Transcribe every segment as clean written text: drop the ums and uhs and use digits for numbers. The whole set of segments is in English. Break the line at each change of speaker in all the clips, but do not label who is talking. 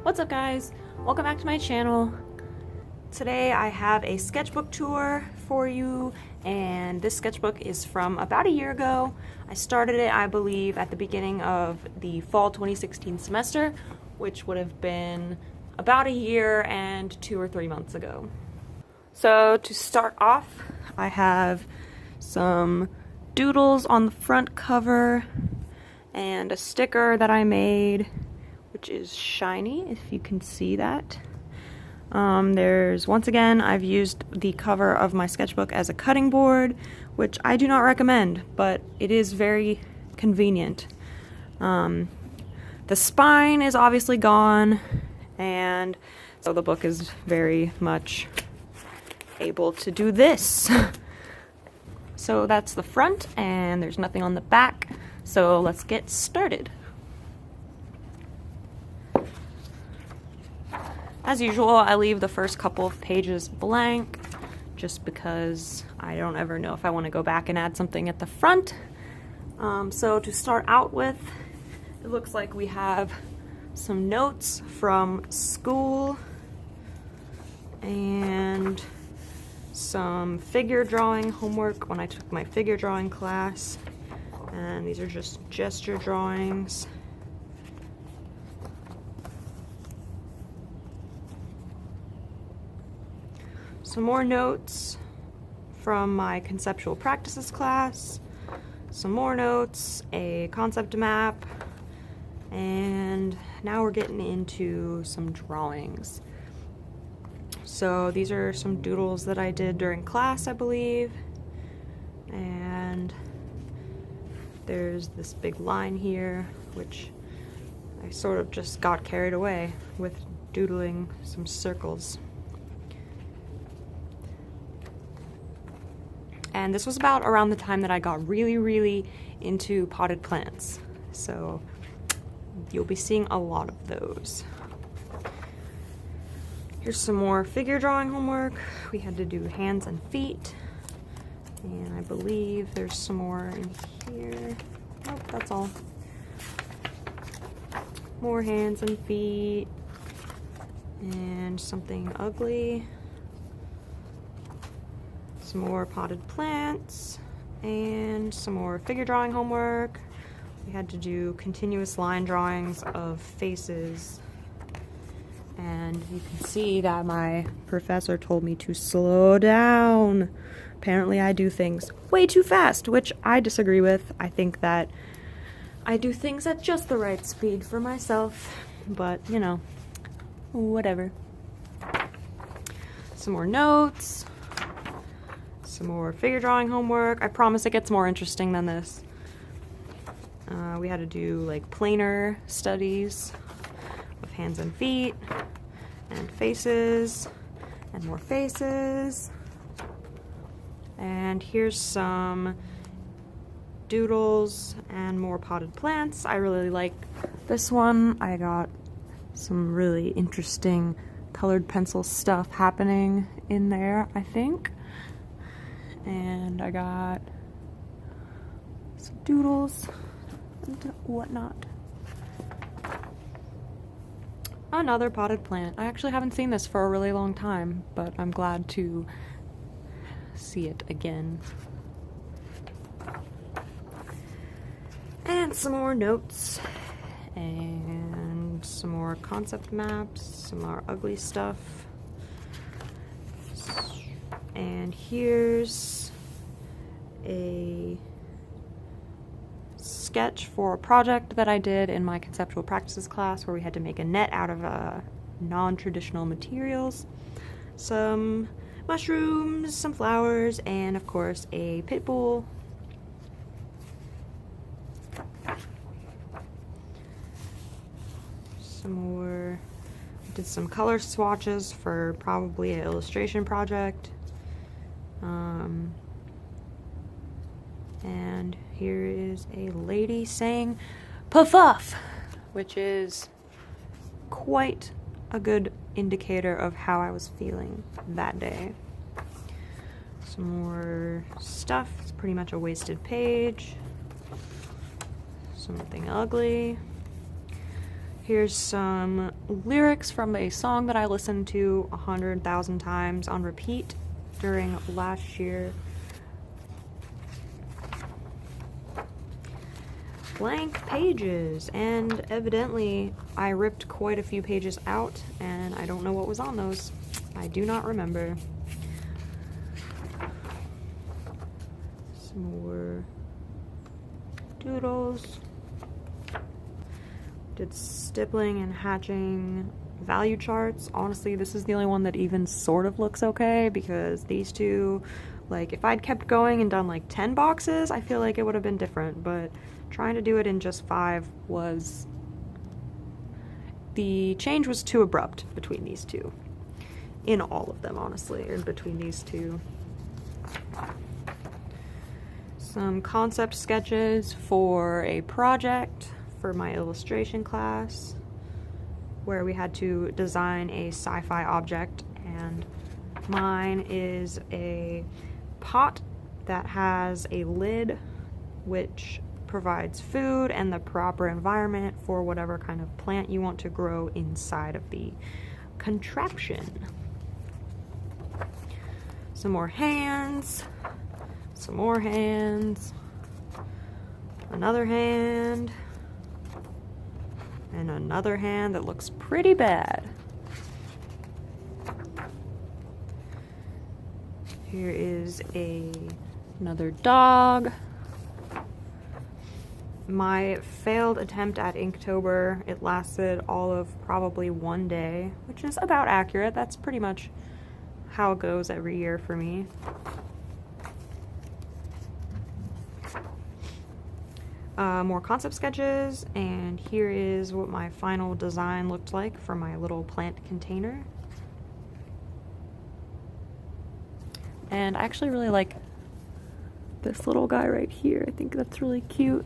What's up, guys? Welcome back to my channel. Today I have a sketchbook tour for you, and this sketchbook is from about a year ago. I started it, I believe, at the beginning of the fall 2016 semester, which would have been about a year and 2 or 3 months ago. So to start off, I have some doodles on the front cover and a sticker that I made, which is shiny, if you can see that. Once again, I've used the cover of my sketchbook as a cutting board, which I do not recommend, but it is very convenient. The spine is obviously gone, and so the book is very much able to do this. So that's the front, and there's nothing on the back, so let's get started. As usual, I leave the first couple of pages blank just because I don't ever know if I want to go back and add something at the front. So to start out with, it looks like we have some notes from school and some figure drawing homework when I took my figure drawing class. And these are just gesture drawings. Some more notes from my conceptual practices class, some more notes, a concept map, and now we're getting into some drawings. So these are some doodles that I did during class, I believe, and there's this big line here, which I sort of just got carried away with doodling some circles. And this was about around the time that I got really into potted plants. So you'll be seeing a lot of those. Here's some more figure drawing homework. We had to do hands and feet. And I believe there's some more in here. Nope, that's all. More hands and feet. And something ugly. Some more potted plants, and some more figure drawing homework. We had to do continuous line drawings of faces, and you can see that my professor told me to slow down. Apparently I do things way too fast, which I disagree with. I think that I do things at just the right speed for myself, but you know, whatever. Some more notes. Some more figure drawing homework. I promise it gets more interesting than this. We had to do like planar studies of hands and feet and faces and more faces. And here's some doodles and more potted plants. I really like this one. I got some really interesting colored pencil stuff happening in there, I think. And I got some doodles and whatnot. Another potted plant. I actually haven't seen this for a really long time, but I'm glad to see it again. And some more notes. And some more concept maps. Some more ugly stuff. And here's a sketch for a project that I did in my conceptual practices class where we had to make a net out of non-traditional materials. Some mushrooms, some flowers, and of course a pit bull. Some more. I did some color swatches for probably an illustration project. And here is a lady saying puff off, which is quite a good indicator of how I was feeling that day. Some more stuff. It's pretty much a wasted page. Something ugly. Here's some lyrics from a song that I listened to 100,000 times on repeat during last year. Blank pages, and evidently I ripped quite a few pages out and I don't know what was on those. I do not remember. Some more doodles. Did stippling and hatching value charts. Honestly, this is the only one that even sort of looks okay, because these two, like, if I'd kept going and done like 10 boxes, I feel like it would have been different, but trying to do it in just 5 was... the change was too abrupt between these two. In all of them, honestly, or between these two. Some concept sketches for a project for my illustration class, where we had to design a sci-fi object, and mine is a pot that has a lid which provides food and the proper environment for whatever kind of plant you want to grow inside of the contraption. Some more hands, some more hands, another hand, and another hand that looks pretty bad. Here is another dog. My failed attempt at Inktober, it lasted all of probably 1 day, which is about accurate. That's pretty much how it goes every year for me. More concept sketches, and here is what my final design looked like for my little plant container. And I actually really like this little guy right here. I think that's really cute.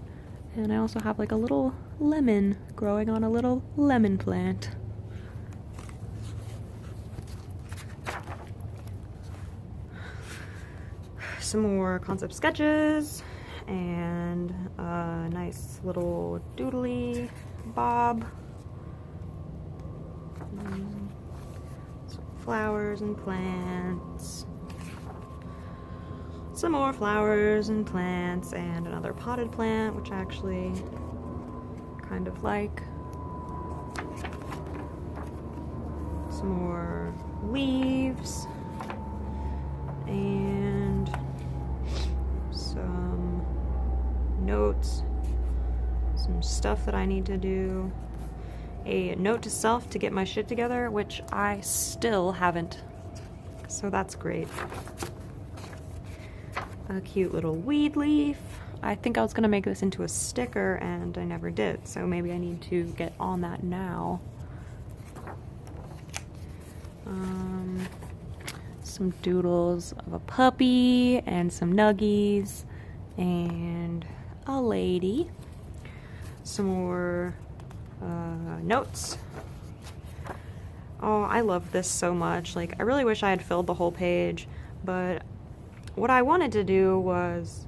And I also have like a little lemon growing on a little lemon plant. Some more concept sketches and a nice little doodly bob. Some flowers and plants. Some more flowers and plants, and another potted plant, which I actually kind of like. Some more leaves, and some notes, some stuff that I need to do. A note to self to get my shit together, which I still haven't, so that's great. A cute little weed leaf. I think I was gonna make this into a sticker and I never did, so maybe I need to get on that now. Some doodles of a puppy and some nuggies and a lady. Some more notes. Oh, I love this so much. Like, I really wish I had filled the whole page, but what I wanted to do was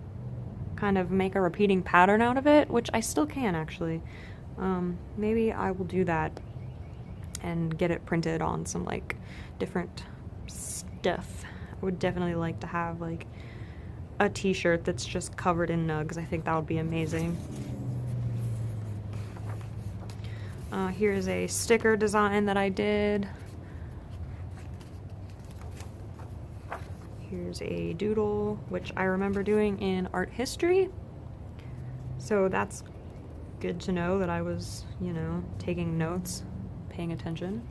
kind of make a repeating pattern out of it, which I still can actually. Maybe I will do that and get it printed on some like different stuff. I would definitely like to have like a t-shirt that's just covered in nugs. I think that would be amazing. Here's a sticker design that I did. Here's a doodle, which I remember doing in art history. So that's good to know that I was, you know, taking notes, paying attention.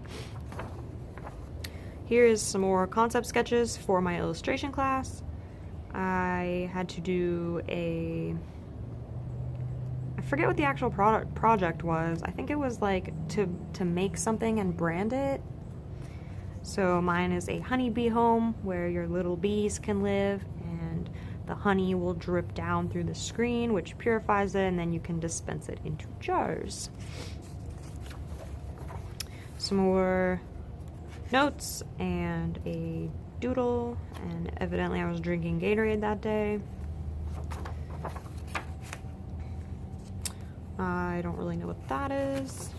Here is some more concept sketches for my illustration class. I had to do I forget what the actual project was. I think it was like to make something and brand it. So mine is a honeybee home where your little bees can live, and the honey will drip down through the screen, which purifies it, and then you can dispense it into jars. Some more notes and a doodle, and evidently I was drinking Gatorade that day. I don't really know what that is.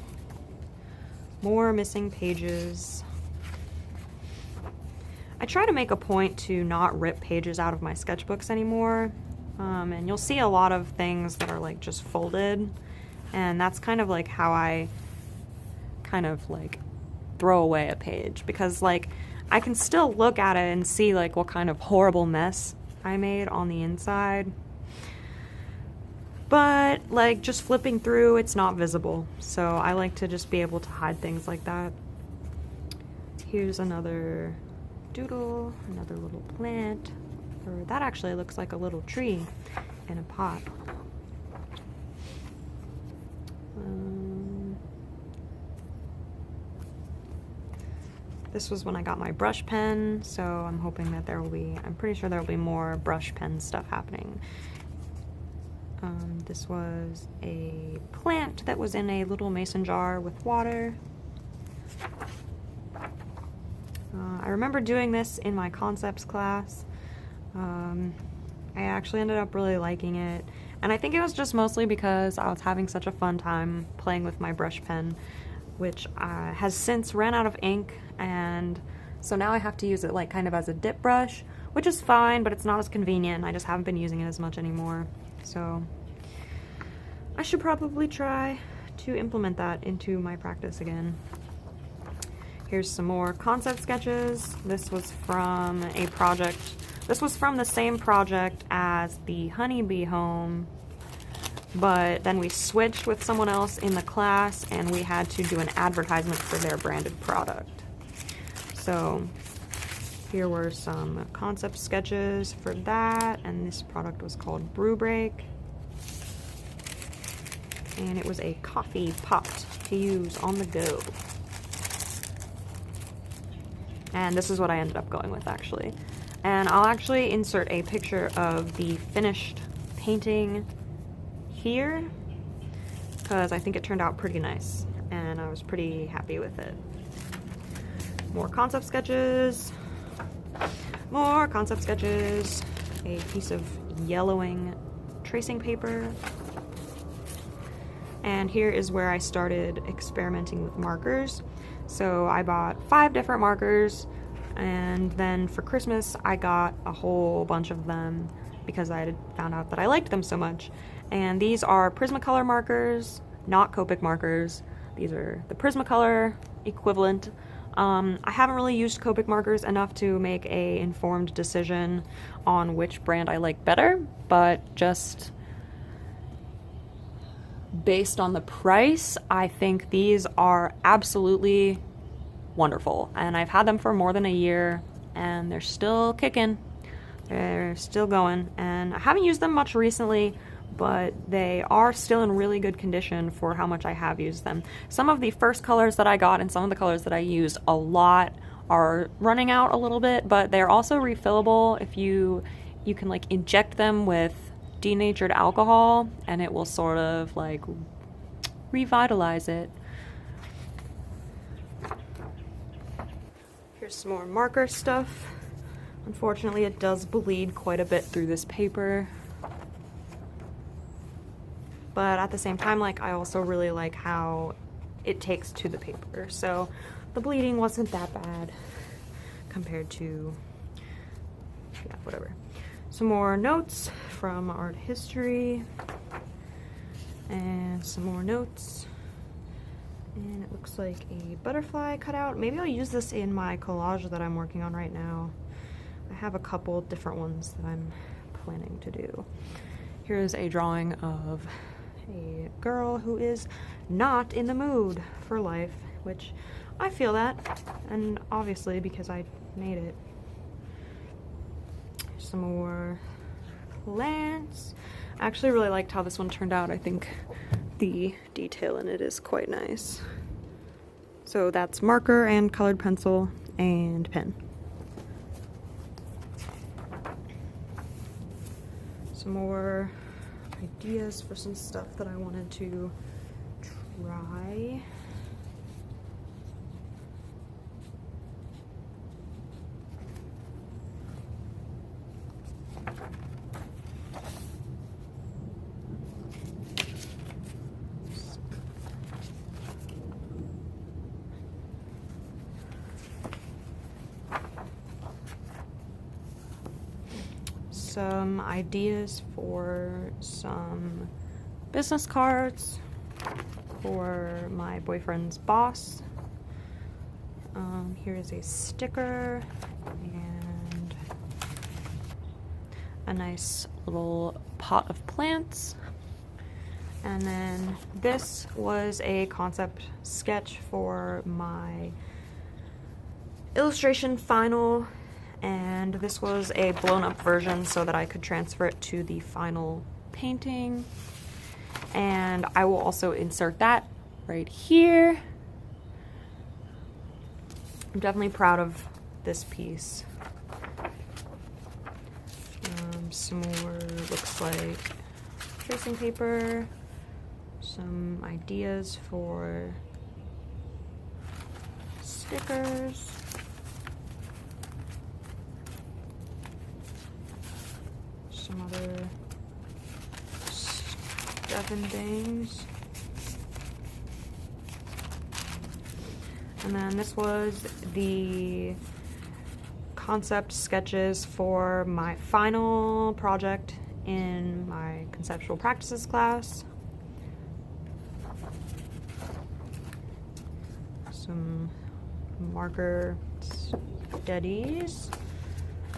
More missing pages. I try to make a point to not rip pages out of my sketchbooks anymore. And you'll see a lot of things that are like just folded. And that's kind of like how I kind of like throw away a page, because like I can still look at it and see like what kind of horrible mess I made on the inside. But like just flipping through, it's not visible. So I like to just be able to hide things like that. Here's another doodle, another little plant. Or that actually looks like a little tree in a pot. This was when I got my brush pen, so I'm hoping that I'm pretty sure there will be more brush pen stuff happening. This was a plant that was in a little mason jar with water. I remember doing this in my concepts class. I actually ended up really liking it, and I think it was just mostly because I was having such a fun time playing with my brush pen, which has since ran out of ink, and so now I have to use it like kind of as a dip brush, which is fine, but it's not as convenient. I just haven't been using it as much anymore, so I should probably try to implement that into my practice again. Here's some more concept sketches. This was from a project. This was from the same project as the honeybee home, but then we switched with someone else in the class and we had to do an advertisement for their branded product. So here were some concept sketches for that, and this product was called Brew Break. And it was a coffee pot to use on the go. And this is what I ended up going with, actually. And I'll actually insert a picture of the finished painting here, because I think it turned out pretty nice, and I was pretty happy with it. More concept sketches. More concept sketches. A piece of yellowing tracing paper. And here is where I started experimenting with markers. So I bought 5 different markers, and then for Christmas I got a whole bunch of them because I had found out that I liked them so much. And these are Prismacolor markers, not Copic markers. These are the Prismacolor equivalent. I haven't really used Copic markers enough to make a informed decision on which brand I like better, but just based on the price, I think these are absolutely wonderful. And I've had them for more than a year, and they're still kicking. They're still going. And I haven't used them much recently, but they are still in really good condition for how much I have used them. Some of the first colors that I got and some of the colors that I used a lot are running out a little bit, but they're also refillable. If you can like inject them with denatured alcohol, and it will sort of like revitalize it. Here's some more marker stuff. Unfortunately, it does bleed quite a bit through this paper, but at the same time, like, I also really like how it takes to the paper, so the bleeding wasn't that bad compared to, yeah, whatever. Some more notes from art history, and some more notes, and it looks like a butterfly cutout. Maybe I'll use this in my collage that I'm working on right now. I have a couple different ones that I'm planning to do. Here's a drawing of a girl who is not in the mood for life, which I feel that, and obviously because I made it. Some more plants. I actually really liked how this one turned out. I think the detail in it is quite nice. So that's marker and colored pencil and pen. Some more ideas for some stuff that I wanted to try. some ideas for some business cards for my boyfriend's boss. Here is a sticker and a nice little pot of plants. And then this was a concept sketch for my illustration final, and this was a blown up version so that I could transfer it to the final painting. And I will also insert that right here. I'm definitely proud of this piece. Some more, looks like tracing paper, some ideas for stickers, some other stuff and things. And then this was the concept sketches for my final project in my conceptual practices class. Some marker steadies,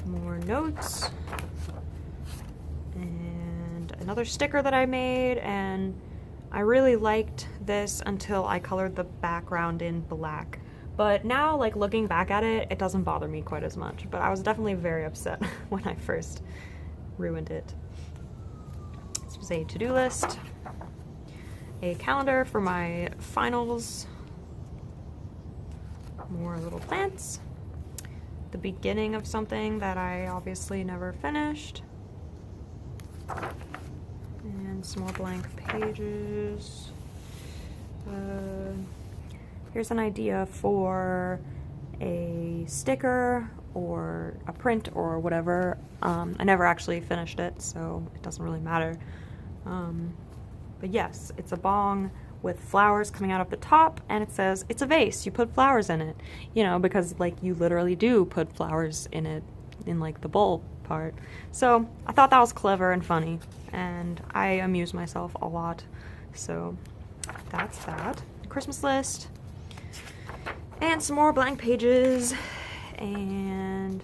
more notes, and another sticker that I made. And I really liked this until I colored the background in black. But now, like, looking back at it, it doesn't bother me quite as much. But I was definitely very upset when I first ruined it. This was a to-do list, a calendar for my finals, more little plants, the beginning of something that I obviously never finished, and some more blank pages. Here's an idea for a sticker or a print or whatever. I never actually finished it, so it doesn't really matter. But yes, it's a bong with flowers coming out of the top, and it says it's a vase, you put flowers in it, you know, because like you literally do put flowers in it, in like the bowl part. So I thought that was clever and funny, and I amuse myself a lot. So that's that. Christmas list, and some more blank pages, and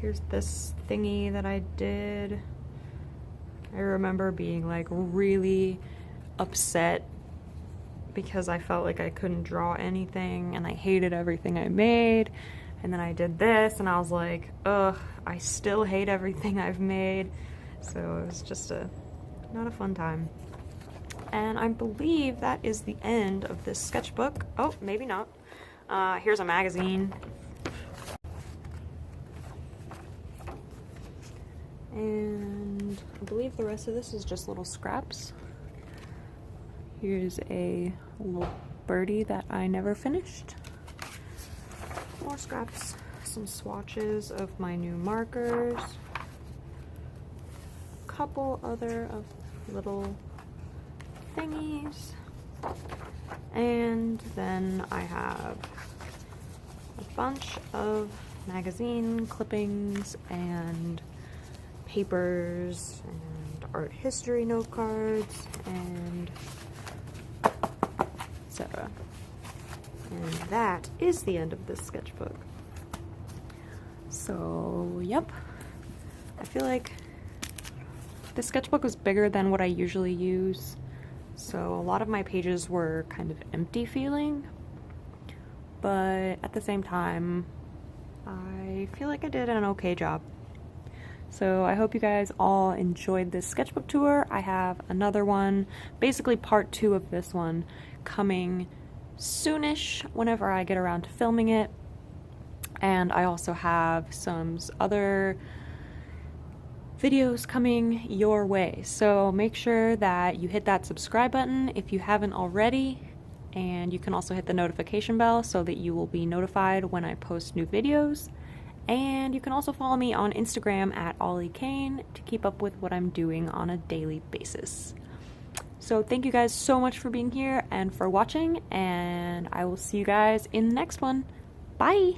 here's this thingy that I did. I remember being like really upset because I felt like I couldn't draw anything and I hated everything I made. And then I did this and I was like, ugh, I still hate everything I've made. So it was just not a fun time. And I believe that is the end of this sketchbook. Oh, maybe not. Here's a magazine. And I believe the rest of this is just little scraps. Here's a little birdie that I never finished. More scraps. Some swatches of my new markers. A couple other of little thingies. And then I have a bunch of magazine clippings and papers and art history note cards and etc. And that is the end of this sketchbook. So, yep. I feel like this sketchbook was bigger than what I usually use. So a lot of my pages were kind of empty feeling. But at the same time, I feel like I did an okay job. So I hope you guys all enjoyed this sketchbook tour. I have another one, basically part 2 of this one, coming soonish whenever I get around to filming it. And I also have some other videos coming your way. So make sure that you hit that subscribe button if you haven't already. And you can also hit the notification bell so that you will be notified when I post new videos. And you can also follow me on Instagram at Ollie Kane to keep up with what I'm doing on a daily basis. So thank you guys so much for being here and for watching, and I will see you guys in the next one. Bye!